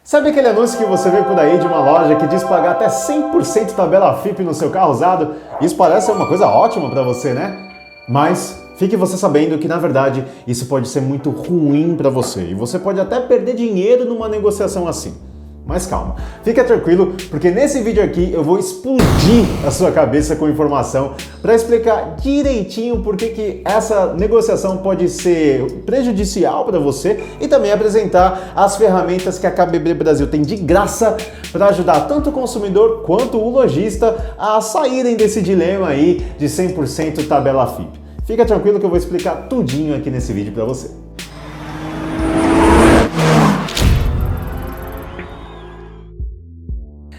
Sabe aquele anúncio que você vê por aí de uma loja que diz pagar até 100% tabela FIP no seu carro usado? Isso parece ser uma coisa ótima para você, né? Mas fique você sabendo que, na verdade, isso pode ser muito ruim para você e você pode até perder dinheiro numa negociação assim. Mas calma, fica tranquilo, porque nesse vídeo aqui eu vou explodir a sua cabeça com informação para explicar direitinho por que essa negociação pode ser prejudicial para você e também apresentar as ferramentas que a KBB Brasil tem de graça para ajudar tanto o consumidor quanto o lojista a saírem desse dilema aí de 100% tabela FIP. Fica tranquilo que eu vou explicar tudinho aqui nesse vídeo para você.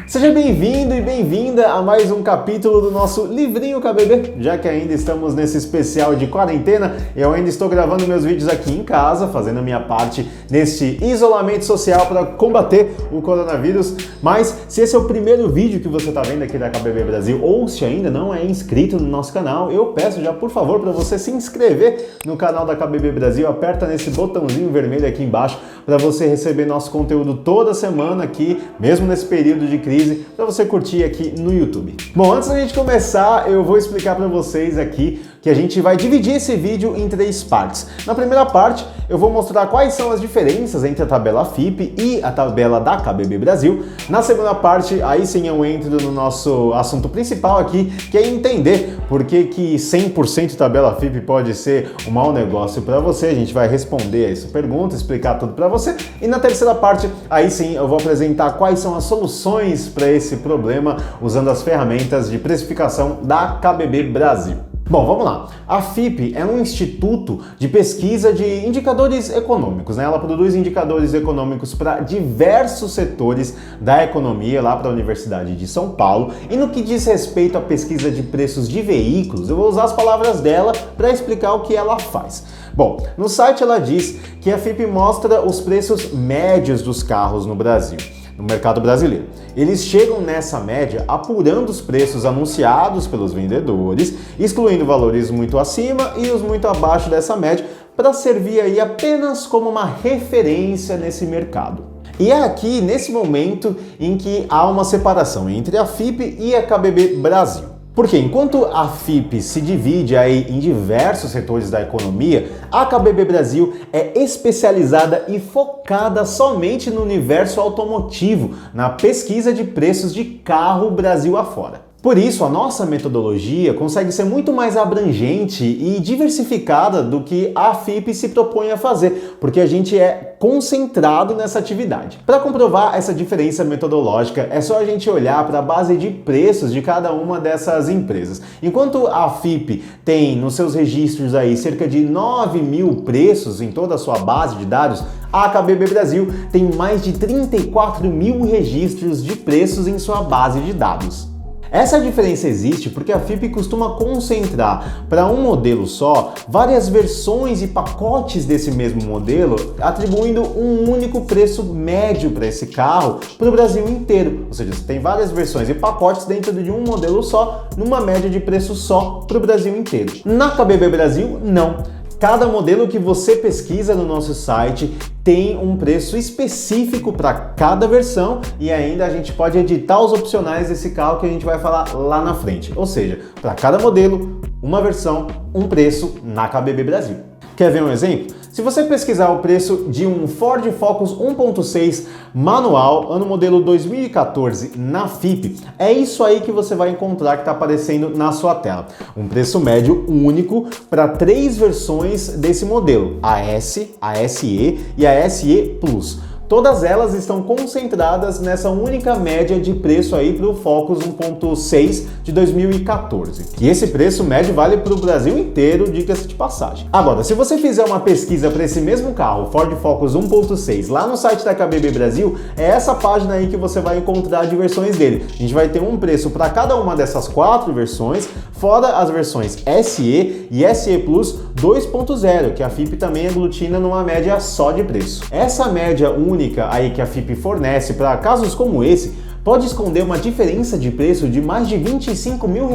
Seja bem-vindo e bem-vinda a mais um capítulo do nosso Livrinho KBB. Já que ainda estamos nesse especial de quarentena, eu ainda estou gravando meus vídeos aqui em casa, fazendo a minha parte neste isolamento social para combater o coronavírus. Mas se esse é o primeiro vídeo que você está vendo aqui da KBB Brasil, ou se ainda não é inscrito no nosso canal, eu peço já, por favor, para você se inscrever no canal da KBB Brasil. Aperta nesse botãozinho vermelho aqui embaixo para você receber nosso conteúdo toda semana aqui, mesmo nesse período de crise, para você curtir aqui no YouTube. Bom, antes da gente começar, eu vou explicar para vocês aqui que a gente vai dividir esse vídeo em 3 partes. Na primeira parte, eu vou mostrar quais são as diferenças entre a tabela FIP e a tabela da KBB Brasil. Na segunda parte, aí sim eu entro no nosso assunto principal aqui, que é entender por que 100% tabela FIP pode ser um mau negócio para você. A gente vai responder a essa pergunta, explicar tudo para você. E na terceira parte, aí sim eu vou apresentar quais são as soluções para esse problema usando as ferramentas de precificação da KBB Brasil. Bom, vamos lá. A FIP é um instituto de pesquisa de indicadores econômicos, né? Ela produz indicadores econômicos para diversos setores da economia, lá para a Universidade de São Paulo. E no que diz respeito à pesquisa de preços de veículos, eu vou usar as palavras dela para explicar o que ela faz. Bom, no site ela diz que a FIP mostra os preços médios dos carros no Brasil, no mercado brasileiro. Eles chegam nessa média apurando os preços anunciados pelos vendedores, excluindo valores muito acima e os muito abaixo dessa média, para servir aí apenas como uma referência nesse mercado. E é aqui, nesse momento, em que há uma separação entre a FIP e a KBB Brasil. Porque enquanto a FIP se divide aí em diversos setores da economia, a KBB Brasil é especializada e focada somente no universo automotivo, na pesquisa de preços de carro Brasil afora. Por isso, a nossa metodologia consegue ser muito mais abrangente e diversificada do que a FIP se propõe a fazer, porque a gente é concentrado nessa atividade. Para comprovar essa diferença metodológica, é só a gente olhar para a base de preços de cada uma dessas empresas. Enquanto a FIP tem nos seus registros aí cerca de 9 mil preços em toda a sua base de dados, a KBB Brasil tem mais de 34 mil registros de preços em sua base de dados. Essa diferença existe porque a FIP costuma concentrar para um modelo só várias versões e pacotes desse mesmo modelo, atribuindo um único preço médio para esse carro para o Brasil inteiro. Ou seja, você tem várias versões e pacotes dentro de um modelo só, numa média de preço só para o Brasil inteiro. Na KBB Brasil, não. Cada modelo que você pesquisa no nosso site tem um preço específico para cada versão e ainda a gente pode editar os opcionais desse carro que a gente vai falar lá na frente. Ou seja, para cada modelo, uma versão, um preço na KBB Brasil. Quer ver um exemplo? Se você pesquisar o preço de um Ford Focus 1.6 manual, ano modelo 2014, na FIP, é isso aí que você vai encontrar que está aparecendo na sua tela. Um preço médio único para 3 versões desse modelo, a S, a SE e a SE Plus. Todas elas estão concentradas nessa única média de preço aí para o Focus 1.6 de 2014. E esse preço médio vale para o Brasil inteiro, diga-se de passagem. Agora, se você fizer uma pesquisa para esse mesmo carro, Ford Focus 1.6, lá no site da KBB Brasil, é essa página aí que você vai encontrar de versões dele. A gente vai ter um preço para cada uma dessas 4 versões, fora as versões SE e SE Plus 2.0, que a FIP também aglutina numa média só de preço. Essa média única aí que a FIP fornece para casos como esse pode esconder uma diferença de preço de mais de R$25 mil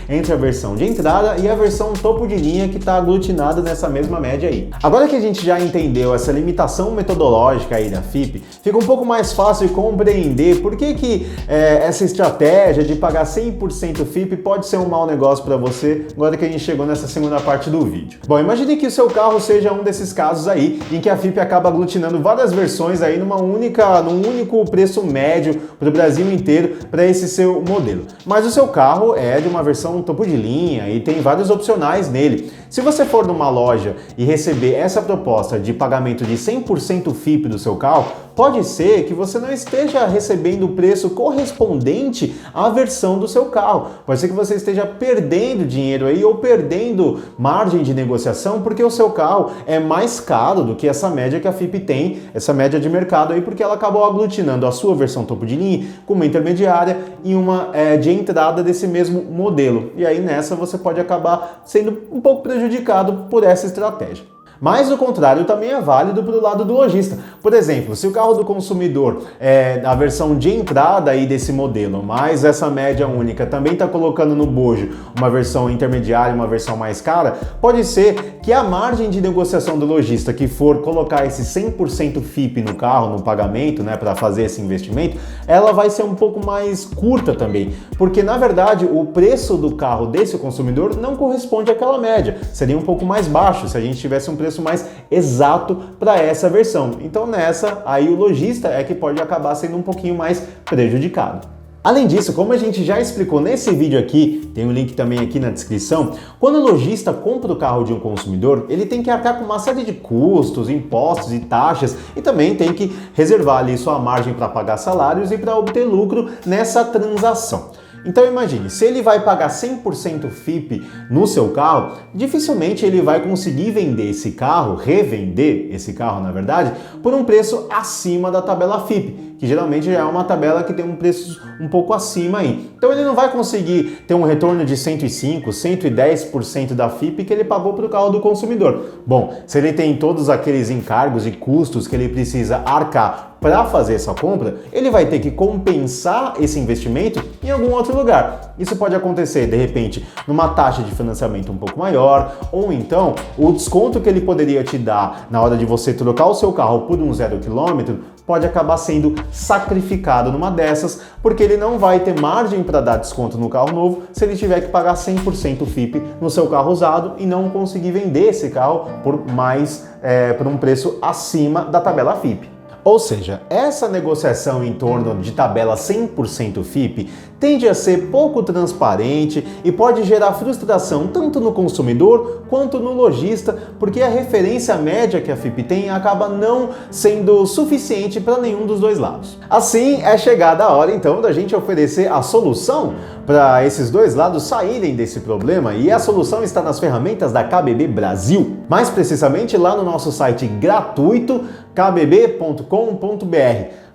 entre a versão de entrada e a versão topo de linha que está aglutinada nessa mesma média aí. Agora que a gente já entendeu essa limitação metodológica aí da FIPE, fica um pouco mais fácil de compreender por que essa estratégia de pagar 100% FIPE pode ser um mau negócio para você, agora que a gente chegou nessa segunda parte do vídeo. Bom, imagine que o seu carro seja um desses casos aí, em que a FIPE acaba aglutinando várias versões aí num único preço médio para o Brasil inteiro para esse seu modelo. Mas o seu carro é de uma versão topo de linha e tem vários opcionais nele. Se você for numa loja e receber essa proposta de pagamento de 100% FIPE do seu carro, pode ser que você não esteja recebendo o preço correspondente à versão do seu carro. Pode ser que você esteja perdendo dinheiro aí ou perdendo margem de negociação porque o seu carro é mais caro do que essa média que a FIPE tem, essa média de mercado aí, porque ela acabou aglutinando a sua versão topo de linha com uma intermediária e uma de entrada desse mesmo modelo. E aí nessa você pode acabar sendo um pouco prejudicado por essa estratégia. Mas o contrário também é válido para o lado do lojista. Por exemplo, se o carro do consumidor é a versão de entrada aí desse modelo, mas essa média única também está colocando no bojo uma versão intermediária e uma versão mais cara, pode ser que a margem de negociação do lojista que for colocar esse 100% FIPE no carro, no pagamento, né, para fazer esse investimento, ela vai ser um pouco mais curta também, porque na verdade o preço do carro desse consumidor não corresponde àquela média, seria um pouco mais baixo se a gente tivesse um preço mais exato para essa versão. Então nessa, aí o lojista é que pode acabar sendo um pouquinho mais prejudicado. Além disso, como a gente já explicou nesse vídeo aqui, tem um link também aqui na descrição, quando o lojista compra o carro de um consumidor, ele tem que arcar com uma série de custos, impostos e taxas e também tem que reservar ali sua margem para pagar salários e para obter lucro nessa transação. Então imagine, se ele vai pagar 100% FIPE no seu carro, dificilmente ele vai conseguir vender esse carro, revender esse carro na verdade, por um preço acima da tabela FIPE, que geralmente já é uma tabela que tem um preço um pouco acima aí. Então ele não vai conseguir ter um retorno de 105%, 110% da FIPE que ele pagou para o carro do consumidor. Bom, se ele tem todos aqueles encargos e custos que ele precisa arcar para fazer essa compra, ele vai ter que compensar esse investimento em algum outro lugar. Isso pode acontecer, de repente, numa taxa de financiamento um pouco maior, ou então o desconto que ele poderia te dar na hora de você trocar o seu carro por um 0 km pode acabar sendo sacrificado numa dessas, porque ele não vai ter margem para dar desconto no carro novo se ele tiver que pagar 100% FIPE no seu carro usado e não conseguir vender esse carro por um preço acima da tabela FIPE. Ou seja, essa negociação em torno de tabela 100% FIPE tende a ser pouco transparente e pode gerar frustração tanto no consumidor quanto no lojista, porque a referência média que a FIPE tem acaba não sendo suficiente para nenhum dos dois lados. Assim, é chegada a hora então da gente oferecer a solução para esses dois lados saírem desse problema, e a solução está nas ferramentas da KBB Brasil, mais precisamente lá no nosso site gratuito kbb.com.br.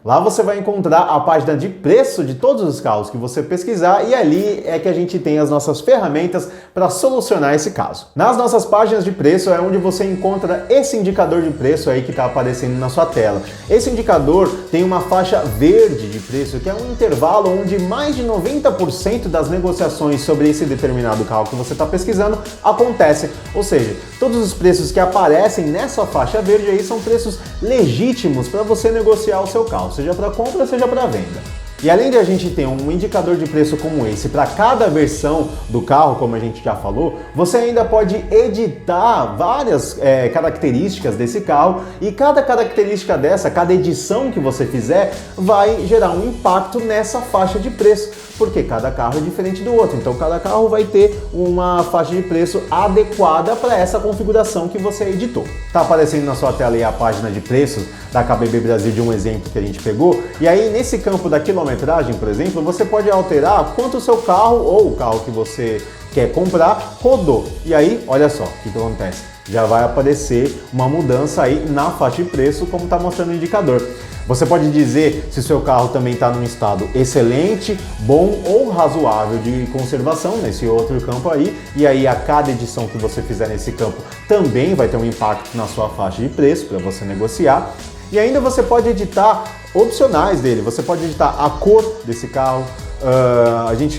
Lá você vai encontrar a página de preço de todos os carros que você pesquisar e ali é que a gente tem as nossas ferramentas para solucionar esse caso. Nas nossas páginas de preço é onde você encontra esse indicador de preço aí que está aparecendo na sua tela. Esse indicador tem uma faixa verde de preço, que é um intervalo onde mais de 90% das negociações sobre esse determinado carro que você está pesquisando acontecem. Ou seja, todos os preços que aparecem nessa faixa verde aí são preços legítimos para você negociar o seu carro, seja para compra, seja para venda. E além de a gente ter um indicador de preço como esse para cada versão do carro, como a gente já falou, você ainda pode editar várias características desse carro, e cada característica dessa, cada edição que você fizer, vai gerar um impacto nessa faixa de preço, porque cada carro é diferente do outro, então cada carro vai ter uma faixa de preço adequada para essa configuração que você editou. Tá aparecendo na sua tela aí a página de preços da KBB Brasil de um exemplo que a gente pegou, e aí nesse campo da quilometragem, por exemplo, você pode alterar quanto o seu carro ou o carro que você quer comprar rodou. E aí, olha só o que acontece. Já vai aparecer uma mudança aí na faixa de preço, como está mostrando o indicador. Você pode dizer se o seu carro também está num estado excelente, bom ou razoável de conservação nesse outro campo aí, e aí a cada edição que você fizer nesse campo também vai ter um impacto na sua faixa de preço para você negociar. E ainda você pode editar opcionais dele. Você pode editar a cor desse carro,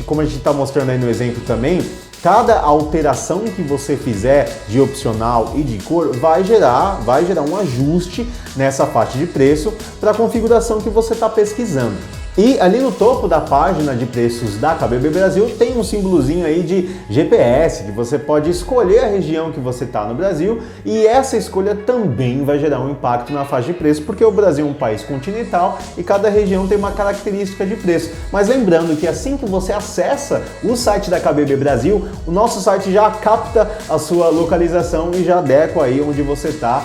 como a gente está mostrando aí no exemplo também, cada alteração que você fizer de opcional e de cor vai gerar um ajuste nessa faixa de preço para a configuração que você está pesquisando. E ali no topo da página de preços da KBB Brasil tem um símbolozinho aí de GPS, que você pode escolher a região que você está no Brasil, e essa escolha também vai gerar um impacto na faixa de preço, porque o Brasil é um país continental e cada região tem uma característica de preço. Mas lembrando que assim que você acessa o site da KBB Brasil, o nosso site já capta a sua localização e já adequa aí onde você está,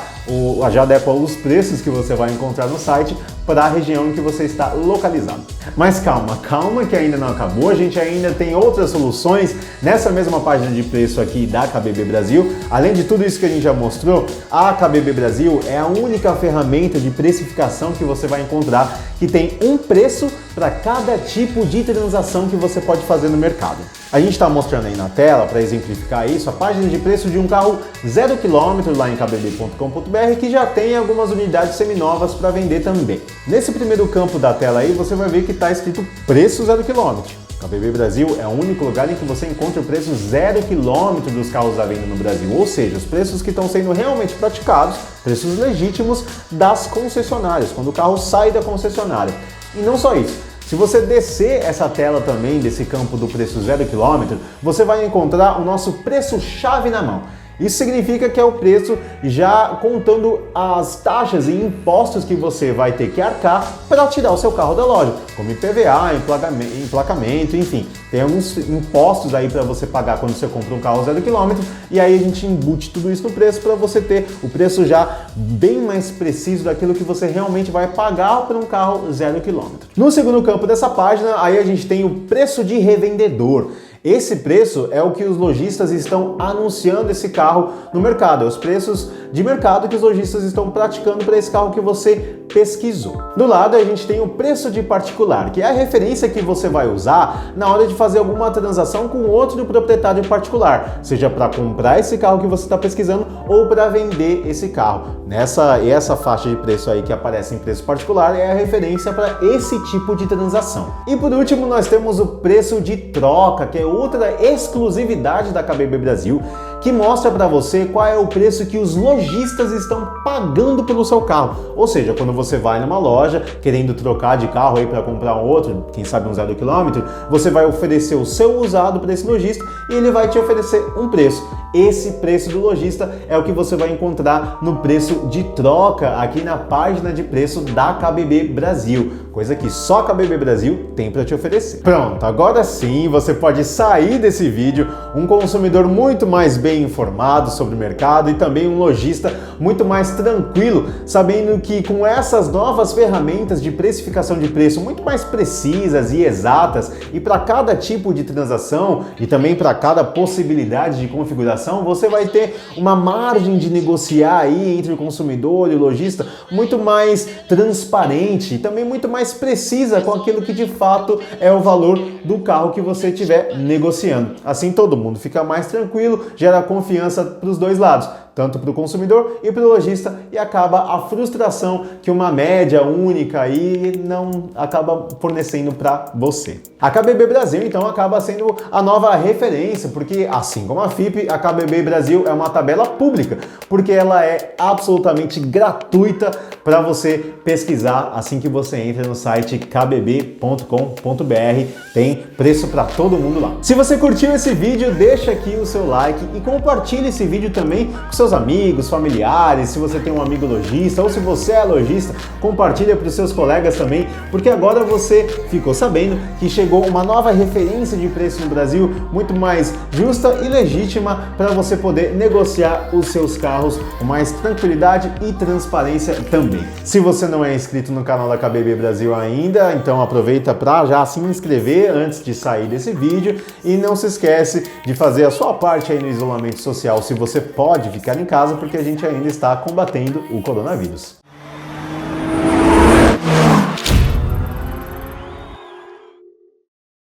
já adequa os preços que você vai encontrar no site para a região em que você está localizado. Mas calma que ainda não acabou, a gente ainda tem outras soluções nessa mesma página de preço aqui da KBB Brasil. Além de tudo isso que a gente já mostrou, a KBB Brasil é a única ferramenta de precificação que você vai encontrar que tem um preço para cada tipo de transação que você pode fazer no mercado. A gente está mostrando aí na tela, para exemplificar isso, a página de preço de um carro 0 km lá em kbb.com.br, que já tem algumas unidades seminovas para vender também. Nesse primeiro campo da tela aí, você vai ver que está escrito preço 0 km. KBB Brasil é o único lugar em que você encontra o preço 0 km dos carros à venda no Brasil, ou seja, os preços que estão sendo realmente praticados, preços legítimos das concessionárias, quando o carro sai da concessionária. E não só isso. Se você descer essa tela também desse campo do preço 0 km, você vai encontrar o nosso preço-chave na mão. Isso significa que é o preço já contando as taxas e impostos que você vai ter que arcar para tirar o seu carro da loja, como IPVA, emplacamento, enfim. Tem alguns impostos aí para você pagar quando você compra um carro 0 km, e aí a gente embute tudo isso no preço para você ter o preço já bem mais preciso daquilo que você realmente vai pagar para um carro 0 km. No segundo campo dessa página, aí a gente tem o preço de revendedor. Esse preço é o que os lojistas estão anunciando esse carro no mercado, é os preços de mercado que os lojistas estão praticando para esse carro que você pesquisou. Do lado a gente tem o preço de particular, que é a referência que você vai usar na hora de fazer alguma transação com outro proprietário particular, seja para comprar esse carro que você está pesquisando ou para vender esse carro. Essa faixa de preço aí que aparece em preço particular é a referência para esse tipo de transação. E por último nós temos o preço de troca, que é outra exclusividade da KBB Brasil, que mostra para você qual é o preço que os lojistas estão pagando pelo seu carro. Ou seja, quando você vai numa loja querendo trocar de carro aí para comprar um outro, quem sabe um 0 km, você vai oferecer o seu usado para esse lojista e ele vai te oferecer um preço. Esse preço do lojista é o que você vai encontrar no preço de troca aqui na página de preço da KBB Brasil, coisa que só a KBB Brasil tem para te oferecer. Pronto, agora sim você pode sair desse vídeo um consumidor muito mais bem informado sobre o mercado e também um lojista muito mais tranquilo, sabendo que com essas novas ferramentas de precificação de preço muito mais precisas e exatas, e para cada tipo de transação e também para cada possibilidade de configuração, você vai ter uma margem de negociar aí entre o consumidor e o lojista muito mais transparente e também muito mais precisa com aquilo que de fato é o valor do carro que você estiver negociando. Assim todo mundo fica mais tranquilo, gera confiança para os dois lados, tanto para o consumidor e para o lojista, e acaba a frustração que uma média única aí não acaba fornecendo para você. A KBB Brasil então acaba sendo a nova referência, porque assim como a FIPE, a KBB Brasil é uma tabela pública, porque ela é absolutamente gratuita para você pesquisar assim que você entra no site kbb.com.br, tem preço para todo mundo lá. Se você curtiu esse vídeo, deixa aqui o seu like e compartilhe esse vídeo também com seus amigos, familiares, se você tem um amigo lojista ou se você é lojista, compartilha para os seus colegas também, porque agora você ficou sabendo que chegou uma nova referência de preço no Brasil, muito mais justa e legítima para você poder negociar os seus carros com mais tranquilidade e transparência também. Se você não é inscrito no canal da KBB Brasil ainda, então aproveita para já se inscrever antes de sair desse vídeo e não se esquece de fazer a sua parte aí no isolamento social, se você pode ficar em casa, porque a gente ainda está combatendo o coronavírus.